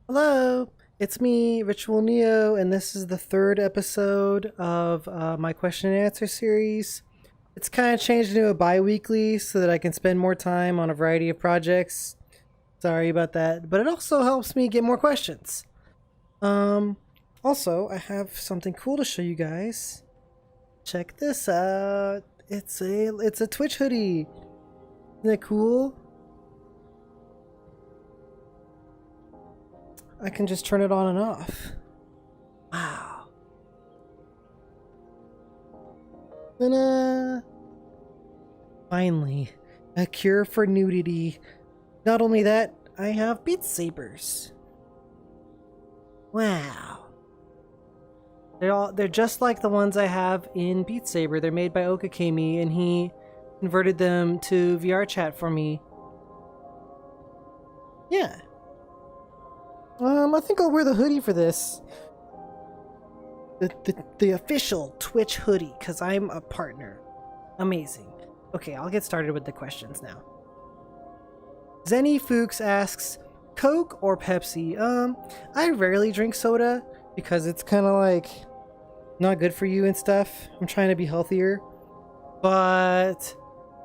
Hello, it's me, RitualNeo, and this is the third episode of my question and answer series. It's kind of changed into a bi-weekly so that I can spend more time on a variety of projects. Sorry about that, but it also helps me get more questions. Um, Also, I have something cool to show you guys. Check this out. It's a Twitch hoodie. Isn't it cool? I can just turn it on and off. Wow. Ta-da! Finally, a cure for nudity. Not only that, I have Beat Sabers. Wow. They're just like the ones I have in Beat Saber. They're made by Okakemi, and he converted them to VR chat for me. Yeah. I think I'll wear the hoodie for this. The official Twitch hoodie, because I'm a partner. Amazing. Okay, I'll get started with the questions now. Zenny Fuchs asks, Coke or Pepsi? I rarely drink soda because it's kind of like not good for you and stuff. I'm trying to be healthier. But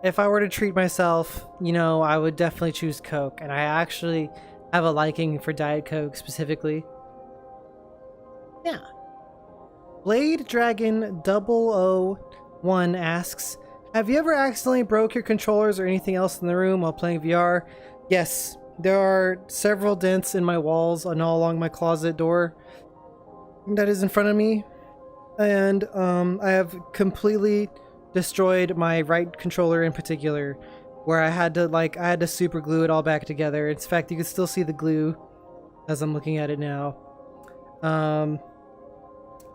if I were to treat myself, I would definitely choose Coke. And I actually have a liking for Diet Coke specifically. Yeah. Blade Dragon 001 asks, have you ever accidentally broke your controllers or anything else in the room while playing VR? Yes, there are several dents in my walls and all along my closet door that is in front of me. And I have completely destroyed my right controller in particular, where I had to super glue it all back together. In fact, you can still see the glue as I'm looking at it now.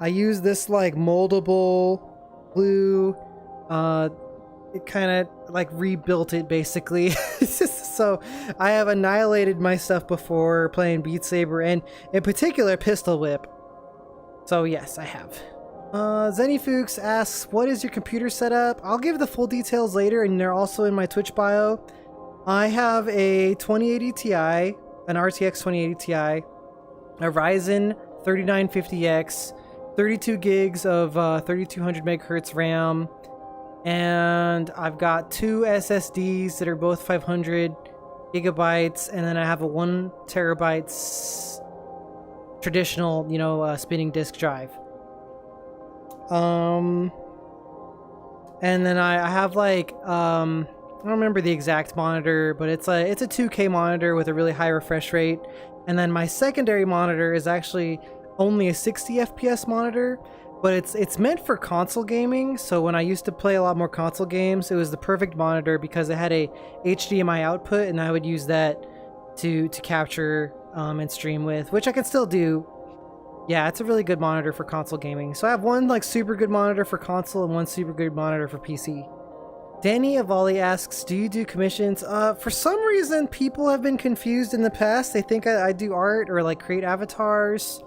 I use this moldable glue. It kind of rebuilt it basically. So I have annihilated my stuff before playing Beat Saber, and in particular Pistol Whip. So yes, I have. Zenny Fuchs asks, what is your computer setup? I'll give the full details later, and they're also in my Twitch bio. I have a 2080 Ti, an RTX 2080 Ti, a Ryzen 3950X, 32 gigs of 3200 megahertz RAM, and I've got two SSDs that are both 500 gigabytes, and then I have a 1 terabyte traditional, spinning disk drive. And then I have I don't remember the exact monitor, but it's a 2K monitor with a really high refresh rate. And then my secondary monitor is actually only a 60 FPS monitor, but it's meant for console gaming. So when I used to play a lot more console games, it was the perfect monitor because it had a HDMI output, and I would use that to capture and stream with, which I can still do. Yeah, it's a really good monitor for console gaming. So I have one super good monitor for console and one super good monitor for PC. Danny Avali asks, do you do commissions? For some reason, people have been confused in the past. They think I do art or create avatars.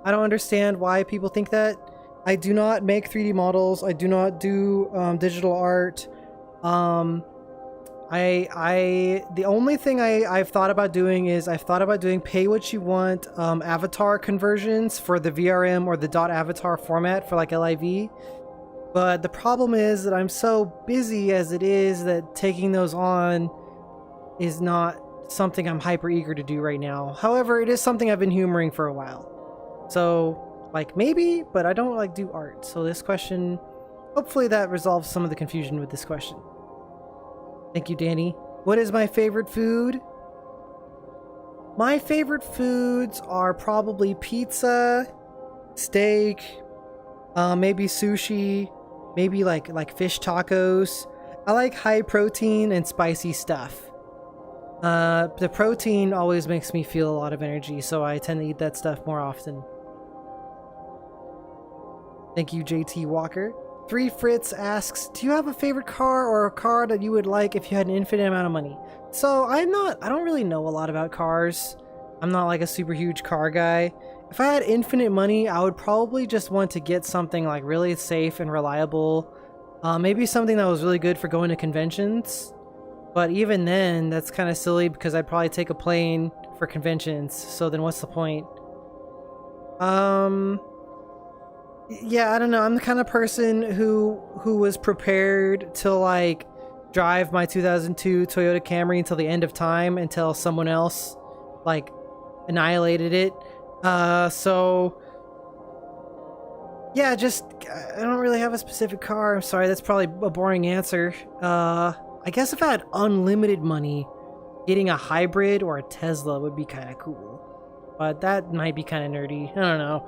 I don't understand why people think that. I do not make 3D models. I do not do digital art. The only thing I've thought about doing is pay what you want avatar conversions for the VRM or the .avatar format for LIV. But the problem is that I'm so busy as it is that taking those on is not something I'm hyper eager to do right now. However, it is something I've been humoring for a while. So maybe, but I don't do art. So this question, hopefully that resolves some of the confusion with this question. Thank you, Danny. What is my favorite food? My favorite foods are probably pizza, steak, maybe sushi, maybe like fish tacos. I like high protein and spicy stuff. The protein always makes me feel a lot of energy, so I tend to eat that stuff more often. Thank you, JT Walker. 3 Fritz asks, do you have a favorite car or a car that you would like if you had an infinite amount of money? So I don't really know a lot about cars. I'm not a super huge car guy. If I had infinite money, I would probably just want to get something really safe and reliable. Maybe something that was really good for going to conventions. But even then, that's kind of silly because I'd probably take a plane for conventions. So then what's the point? Yeah, I don't know. I'm the kind of person who was prepared to like drive my 2002 Toyota Camry until the end of time, until someone else like annihilated it. So yeah, just I don't really have a specific car. I'm sorry, that's probably a boring answer. I guess if I had unlimited money, getting a hybrid or a Tesla would be kind of cool. But that might be kind of nerdy. I don't know.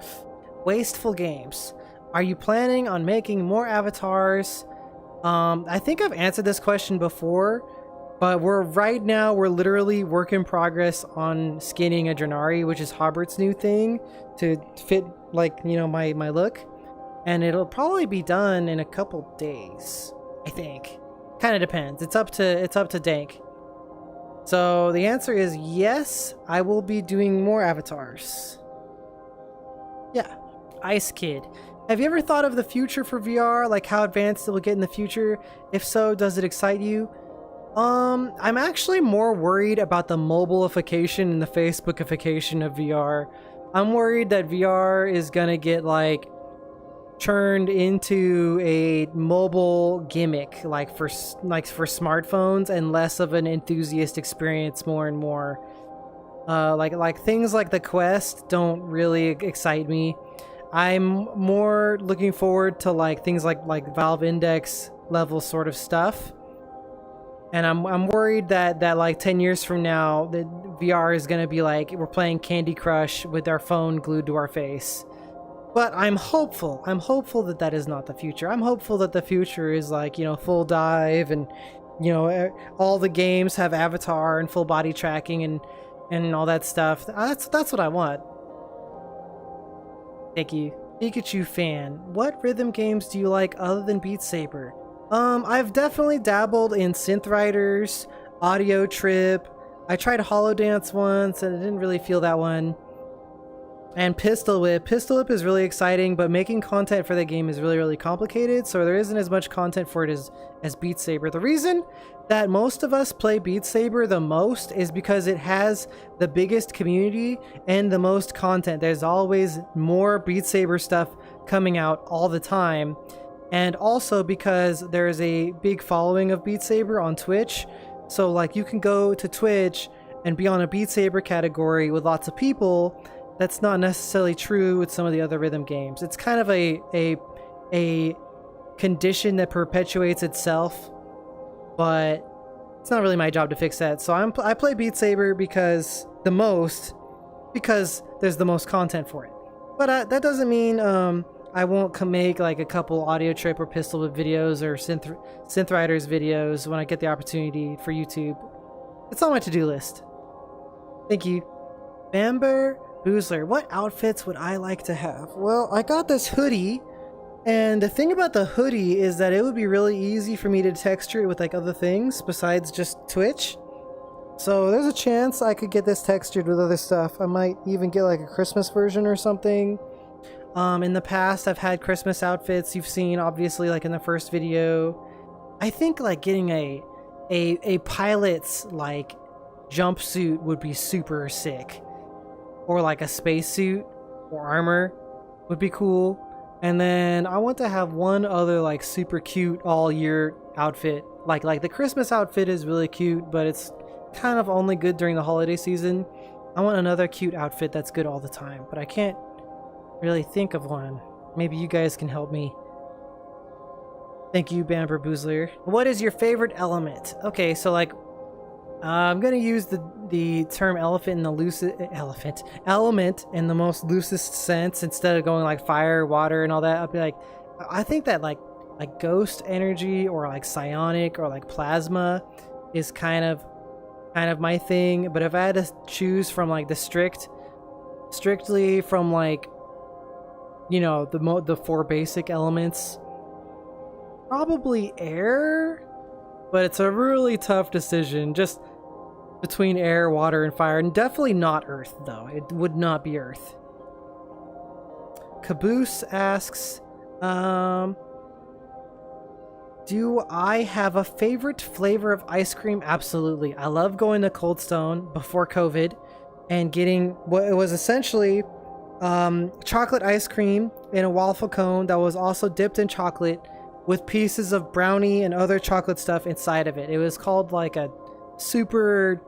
Wasteful games. Are you planning on making more avatars? I think I've answered this question before, but we're literally work in progress on skinning a Drenari, which is Hobbert's new thing to fit like, you know, my look. And it'll probably be done in a couple days, I think. Kind of depends. It's up to Dank. So the answer is yes, I will be doing more avatars. Yeah. Ice Kid. Have you ever thought of the future for VR? Like how advanced it will get in the future? If so, does it excite you? I'm actually more worried about the mobileification and the Facebookification of VR. I'm worried that VR is gonna get like turned into a mobile gimmick, like for smartphones, and less of an enthusiast experience more and more. Like things like the Quest don't really excite me. I'm more looking forward to like things like Valve Index level sort of stuff. And I'm worried that like 10 years from now, the VR is gonna be like we're playing Candy Crush with our phone glued to our face. But I'm hopeful. I'm hopeful that that is not the future. I'm hopeful that the future is like, you know, full dive and, you know, all the games have avatar and full body tracking and all that stuff. That's what I want. Thank you. Pikachu fan. What rhythm games do you like other than Beat Saber? I've definitely dabbled in Synth Riders, Audio Trip. I tried Hollow Dance once and I didn't really feel that one. And Pistol Whip. Pistol Whip is really exciting, but making content for that game is really, really complicated, so there isn't as much content for it as Beat Saber. The reason that most of us play Beat Saber the most is because it has the biggest community and the most content. There's always more Beat Saber stuff coming out all the time. And also because there's a big following of Beat Saber on Twitch. So like you can go to Twitch and be on a Beat Saber category with lots of people. That's not necessarily true with some of the other rhythm games. It's kind of a condition that perpetuates itself, but it's not really my job to fix that. So I play Beat Saber because there's the most content for it. But that doesn't mean I won't make like a couple Audio Trip or Pistol Whip videos or Synth Riders videos when I get the opportunity for YouTube. It's on my to-do list. Thank you. Bamber Boozler, what outfits would I like to have? Well, I got this hoodie, and the thing about the hoodie is that it would be really easy for me to texture it with like other things besides just Twitch. So there's a chance I could get this textured with other stuff. I might even get like a Christmas version or something. In the past, I've had Christmas outfits you've seen, obviously, like in the first video. I think like getting a pilot's like jumpsuit would be super sick. Or like a spacesuit or armor would be cool. And then I want to have one other like super cute all year outfit. Like the Christmas outfit is really cute, but it's kind of only good during the holiday season. I want another cute outfit that's good all the time, but I can't really think of one. Maybe you guys can help me. Thank you, Bamber Boozler. What is your favorite element? Okay, so like I'm gonna use the term element in the most loosest sense instead of going like fire, water, and all that. I'll be like, I think that like ghost energy or like psionic or like plasma is kind of my thing. But if I had to choose from like the strictly from like, you know, the four basic elements, probably air. But it's a really tough decision, just between air, water, and fire, and definitely not earth, though. It would not be earth. Caboose asks, Do I have a favorite flavor of ice cream? Absolutely. I love going to Cold Stone before COVID and getting what it was essentially chocolate ice cream in a waffle cone that was also dipped in chocolate with pieces of brownie and other chocolate stuff inside of it. It was called like a super,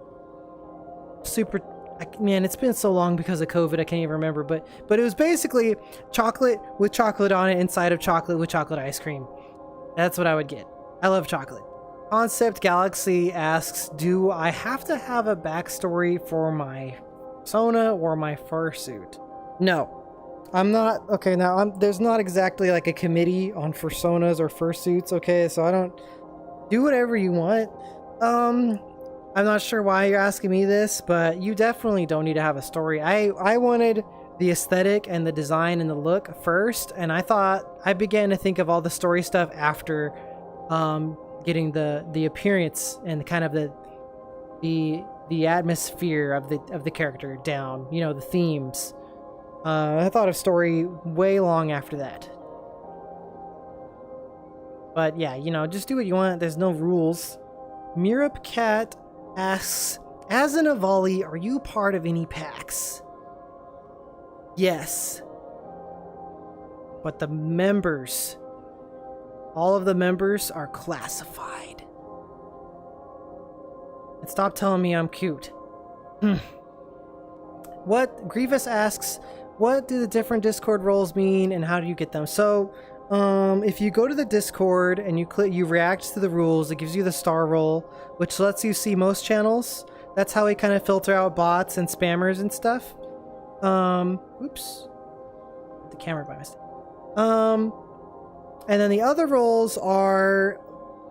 man, it's been so long because of COVID, I can't even remember, but it was basically chocolate with chocolate on it inside of chocolate with chocolate ice cream. That's what I would get. I love chocolate. Concept Galaxy asks, do I have to have a backstory for my fursona or my fursuit? No. I'm not... Okay, now, there's not exactly like a committee on fursonas or fursuits, okay? So I don't... Do whatever you want. I'm not sure why you're asking me this, but you definitely don't need to have a story. I wanted the aesthetic and the design and the look first, and I began to think of all the story stuff after getting the appearance and kind of the atmosphere of the character down, you know, the themes. I thought of story way long after that. But yeah, you know, just do what you want. There's no rules. Mirup Cat asks, as an Avali, are you part of any packs? Yes. But the members, all of the members are classified. And stop telling me I'm cute. What Grievous asks, what do the different Discord roles mean and how do you get them? So, if you go to the Discord and you react to the rules, it gives you the star role, which lets you see most channels. That's how we kind of filter out bots and spammers and stuff. Oops. The camera by mistake. And then the other roles are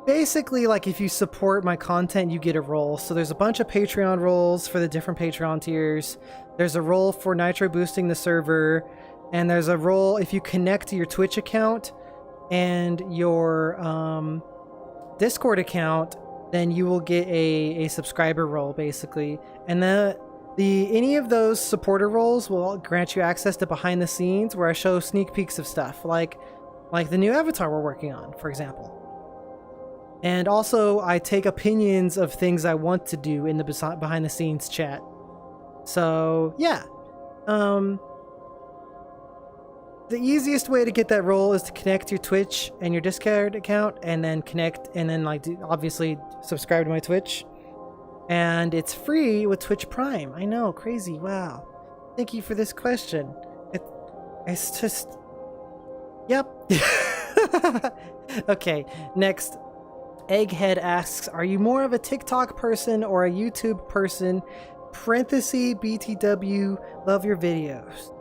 basically like if you support my content, you get a role. So there's a bunch of Patreon roles for the different Patreon tiers. There's a role for nitro boosting the server. And there's a role if you connect to your Twitch account and your Discord account, then you will get a subscriber role basically. And any of those supporter roles will grant you access to behind the scenes where I show sneak peeks of stuff like the new avatar we're working on, for example. And also I take opinions of things I want to do in the behind the scenes chat. So yeah. The easiest way to get that role is to connect your Twitch and your Discord account and then obviously subscribe to my Twitch. And it's free with Twitch Prime. I know, crazy, wow. Thank you for this question. It's just... Yep. Okay, next. Egghead asks, are you more of a TikTok person or a YouTube person? Parenthesis, BTW, love your videos.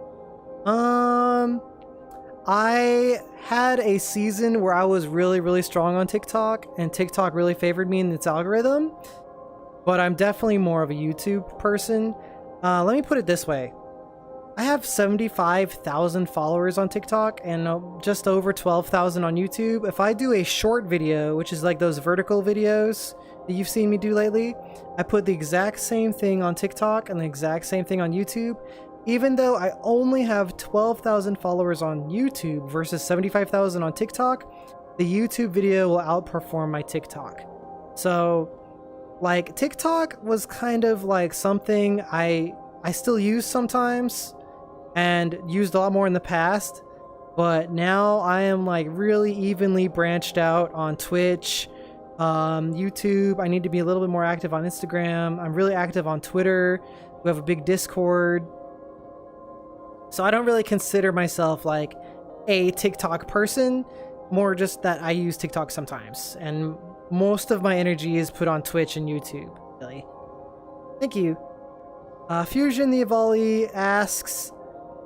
I had a season where I was really, really strong on TikTok, and TikTok really favored me in its algorithm, but I'm definitely more of a YouTube person. Let me put it this way. I have 75,000 followers on TikTok and just over 12,000 on YouTube. If I do a short video, which is like those vertical videos that you've seen me do lately, I put the exact same thing on TikTok and the exact same thing on YouTube. Even though I only have 12,000 followers on YouTube versus 75,000 on TikTok, the YouTube video will outperform my TikTok. So, like, TikTok was kind of like something I still use sometimes and used a lot more in the past, but now I am like really evenly branched out on Twitch, YouTube. I need to be a little bit more active on Instagram. I'm really active on Twitter. We have a big Discord. So I don't really consider myself like a TikTok person, more just that I use TikTok sometimes. And most of my energy is put on Twitch and YouTube, really. Thank you. Fusion the Avali asks,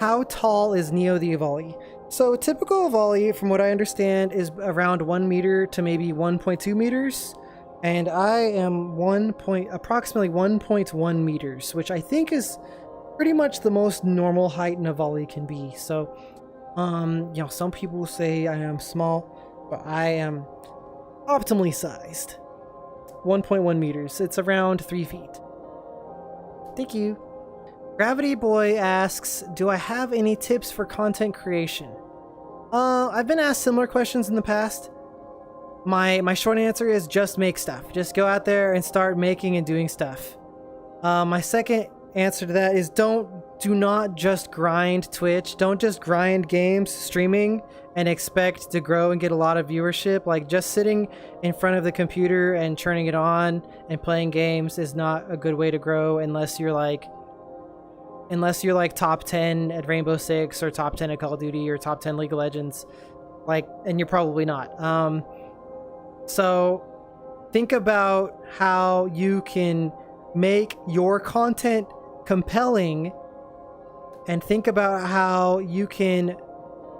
how tall is Neo the Avali? So a typical Avali, from what I understand, is around 1 meter to maybe 1.2 meters. And I am approximately 1.1 meters, which I think is pretty much the most normal height an Avali can be. So, you know, some people say I am small, but I am optimally sized. 1.1 meters. It's around 3 feet. Thank you. Gravity Boy asks, do I have any tips for content creation? I've been asked similar questions in the past. my short answer is just make stuff. Just go out there and start making and doing stuff. My second answer to that is do not just grind Twitch. Don't just grind games streaming and expect to grow and get a lot of viewership. Like, just sitting in front of the computer and turning it on and playing games is not a good way to grow unless you're like top 10 at Rainbow Six or top 10 at Call of Duty or top 10 League of Legends. Like, and you're probably not. So think about how you can make your content compelling, and think about how you can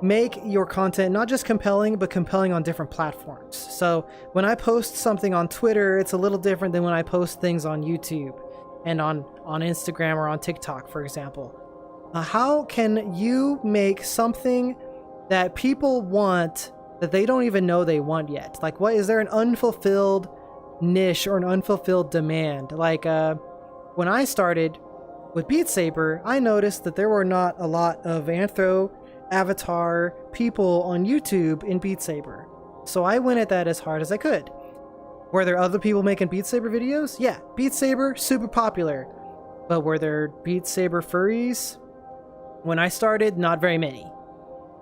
make your content not just compelling, but compelling on different platforms. So when I post something on Twitter, it's a little different than when I post things on YouTube and on Instagram or on TikTok, for example. How can you make something that people want that they don't even know they want yet? Like, what is there an unfulfilled niche or an unfulfilled demand? Like, when I started with Beat Saber, I noticed that there were not a lot of Anthro avatar people on YouTube in Beat Saber. So I went at that as hard as I could. Were there other people making Beat Saber videos? Yeah, Beat Saber, super popular. But were there Beat Saber furries? When I started, not very many.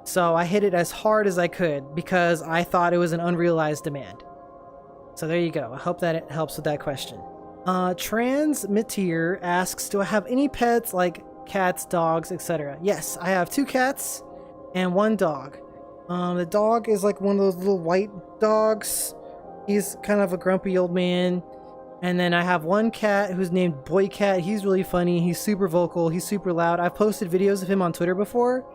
So I hit it as hard as I could because I thought it was an unrealized demand. So there you go. I hope that it helps with that question. Transmitier asks, do I have any pets like cats, dogs, etc.? Yes, I have 2 cats and 1 dog. The dog is like one of those little white dogs. He's kind of a grumpy old man. And then I have 1 cat who's named Boy Cat. He's really funny. He's super vocal. He's super loud. I've posted videos of him on Twitter before.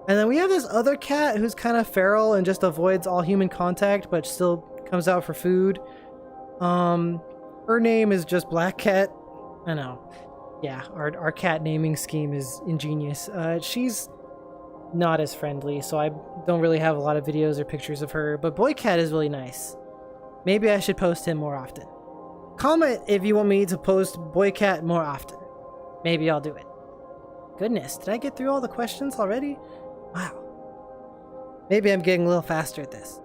And then we have this other cat who's kind of feral and just avoids all human contact, but still comes out for food. Her name is just Black Cat. I know. Yeah, our cat naming scheme is ingenious. She's not as friendly, so I don't really have a lot of videos or pictures of her, but Boy Cat is really nice. Maybe I should post him more often. Comment if you want me to post Boy Cat more often. Maybe I'll do it. Goodness, did I get through all the questions already? Wow. Maybe I'm getting a little faster at this.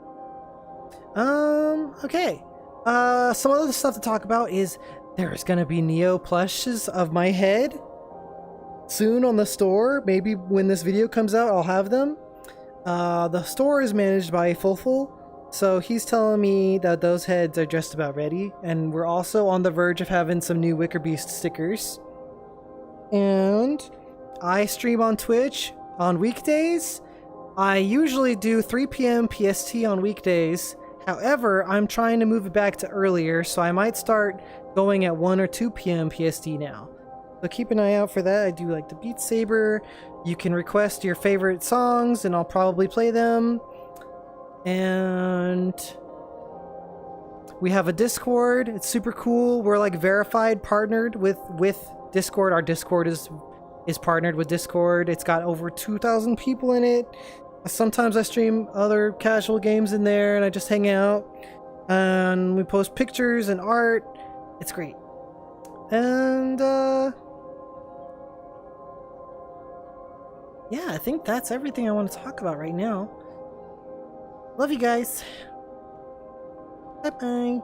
Okay. Some other stuff to talk about is there's gonna be Neo plushes of my head soon on the store. Maybe when this video comes out, I'll have them. The store is managed by Fulful, so he's telling me that those heads are just about ready, and we're also on the verge of having some new Wicker Beast stickers. And I stream on Twitch on weekdays. I usually do 3 p.m. PST on weekdays. However, I'm trying to move it back to earlier, so I might start going at 1 or 2 p.m. PST now. So keep an eye out for that. I do like the Beat Saber. You can request your favorite songs, and I'll probably play them. And we have a Discord. It's super cool. We're like verified, partnered with Discord. Our Discord is partnered with Discord. It's got over 2,000 people in it. Sometimes I stream other casual games in there and I just hang out. And we post pictures and art. It's great. And yeah, I think that's everything I want to talk about right now. Love you guys. Bye-bye.